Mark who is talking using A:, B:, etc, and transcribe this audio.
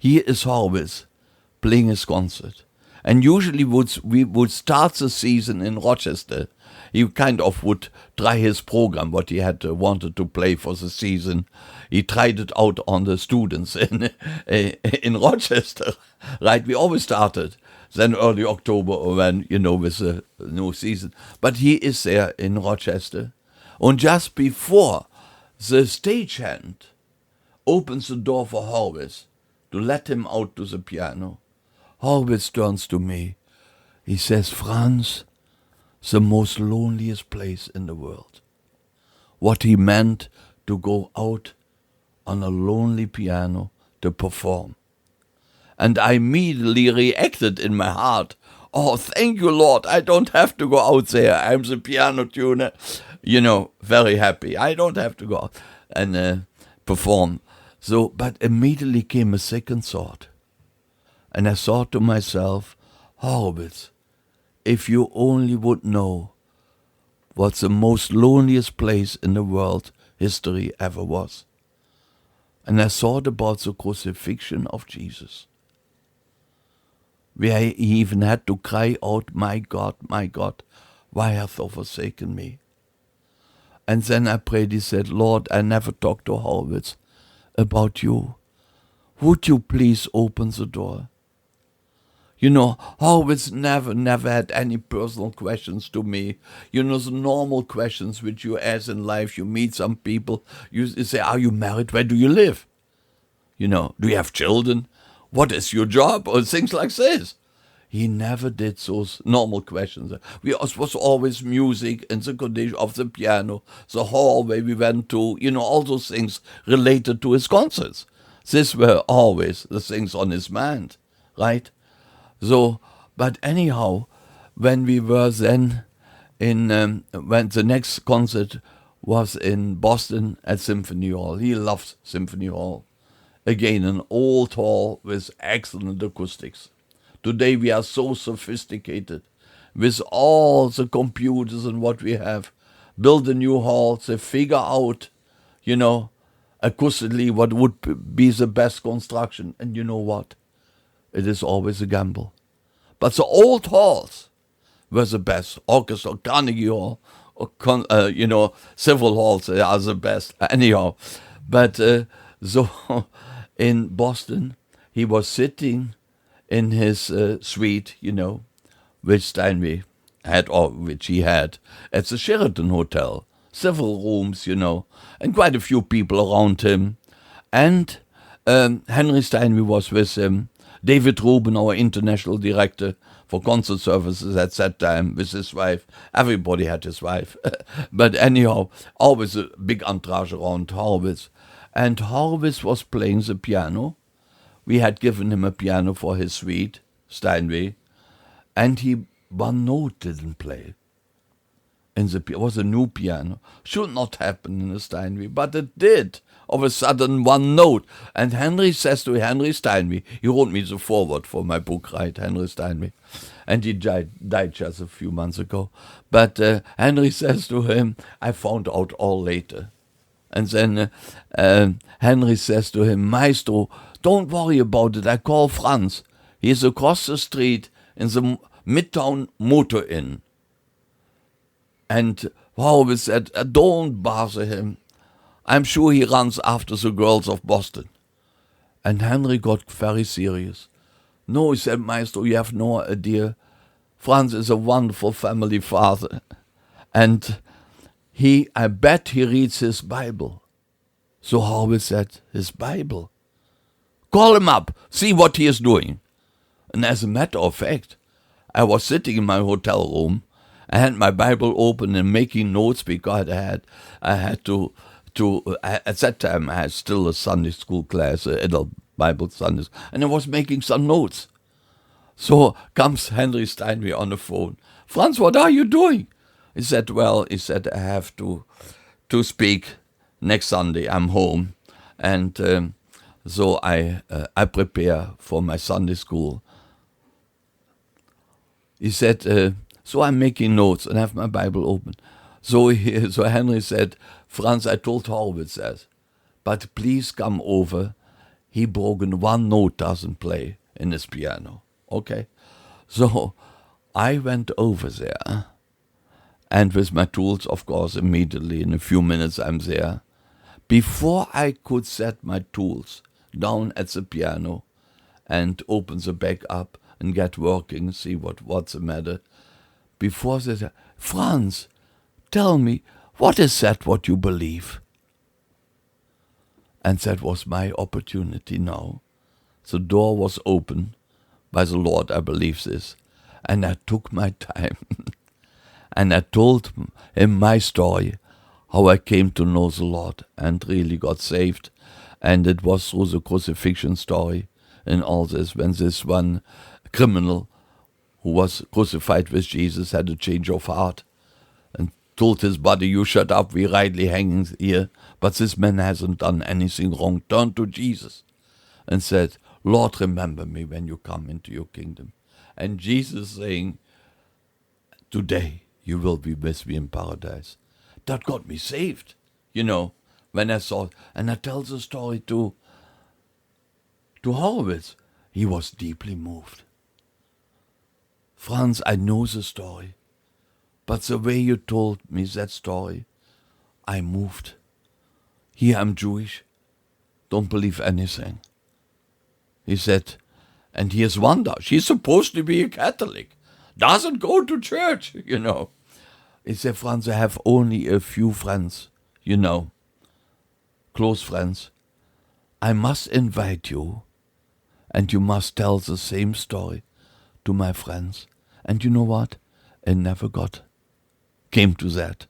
A: here is Horowitz playing his concert. And usually we would start the season in Rochester. He kind of would try his program, what he had wanted to play for the season. He tried it out on the students in Rochester, right? We always started then early October when, with the new season. But he is there in Rochester. And just before the stagehand opens the door for Horowitz to let him out to the piano, Horowitz turns to me. He says, Franz, the most loneliest place in the world. What he meant to go out on a lonely piano to perform. And I immediately reacted in my heart. Oh, thank you, Lord. I don't have to go out there. I'm the piano tuner. Very happy. I don't have to go out and perform. So, but immediately came a second thought. And I thought to myself, Horowitz, if you only would know what the most loneliest place in the world history ever was. And I thought about the crucifixion of Jesus, where he even had to cry out, my God, why hast thou forsaken me? And then I prayed, he said, Lord, I never talked to Horowitz about you. Would you please open the door? Horowitz never had any personal questions to me. The normal questions which you ask in life. You meet some people, you say, are you married? Where do you live? Do you have children? What is your job? Or things like this. He never did those normal questions. It was always music and the condition of the piano, the hall where we went to, all those things related to his concerts. These were always the things on his mind, right? So, but anyhow, when we were then when the next concert was in Boston at Symphony Hall. He loved Symphony Hall. Again, an old hall with excellent acoustics. Today we are so sophisticated with all the computers and what we have. Build a new hall, they figure out, acoustically what would be the best construction. And you know what? It is always a gamble. But the old halls were the best. Orchestra, Carnegie Hall, several halls are the best. Anyhow, but so in Boston, he was sitting in his suite, which Steinway had, or which he had, at the Sheraton Hotel. Several rooms, and quite a few people around him. And Henry Steinway was with him. David Rubin, our international director for concert services at that time, with his wife. Everybody had his wife. But anyhow, always a big entourage around Horowitz. And Horowitz was playing the piano. We had given him a piano for his suite, Steinway, and one note didn't play. It was a new piano. Should not happen in a Steinway, but it did. Of a sudden, one note. And Henry says to Henry Steinway, he wrote me the foreword for my book, right, Henry Steinway, and he died just a few months ago. But Henry says to him, I found out all later. And then Henry says to him, Maestro, don't worry about it. I call Franz. He's across the street in the Midtown Motor Inn. And Horowitz said, don't bother him. I'm sure he runs after the girls of Boston. And Henry got very serious. No, he said, Maestro, you have no idea. Franz is a wonderful family father. And I bet he reads his Bible. So Horowitz said, his Bible? Call him up, see what he is doing. And as a matter of fact, I was sitting in my hotel room. I had my Bible open and making notes because I had to at that time I had still a Sunday school class, adult Bible Sundays, and I was making some notes. So comes Henry Steinway on the phone. Franz, what are you doing? He said, I have to speak next Sunday. I'm home. And so I prepare for my Sunday school. He said, so I'm making notes and have my Bible open. So Henry said, Franz, I told Horowitz that, but please come over. he broken one note, doesn't play in his piano. Okay? So I went over there, and with my tools, of course, immediately in a few minutes I'm there. Before I could set my tools down at the piano and open the back up and get working, see what's the matter, before they said, Franz, tell me, what is that what you believe? And that was my opportunity now. The door was open by the Lord, I believe this. And I took my time. And I told him my story, how I came to know the Lord and really got saved. And it was through the crucifixion story and all this, when this one criminal who was crucified with Jesus had a change of heart and told his body, you shut up, we rightly hanging here, but this man hasn't done anything wrong. Turned to Jesus and said, Lord, remember me when you come into your kingdom. And Jesus saying, today you will be with me in paradise. That got me saved, when I saw it. And I tell the story to Horowitz. He was deeply moved. Franz, I know the story, but the way you told me that story, I moved. Here I'm Jewish, don't believe anything. He said, and here's Wanda, she's supposed to be a Catholic, doesn't go to church, He said, Franz, I have only a few friends, close friends. I must invite you, and you must tell the same story to my friends. And you know what? I never came to that.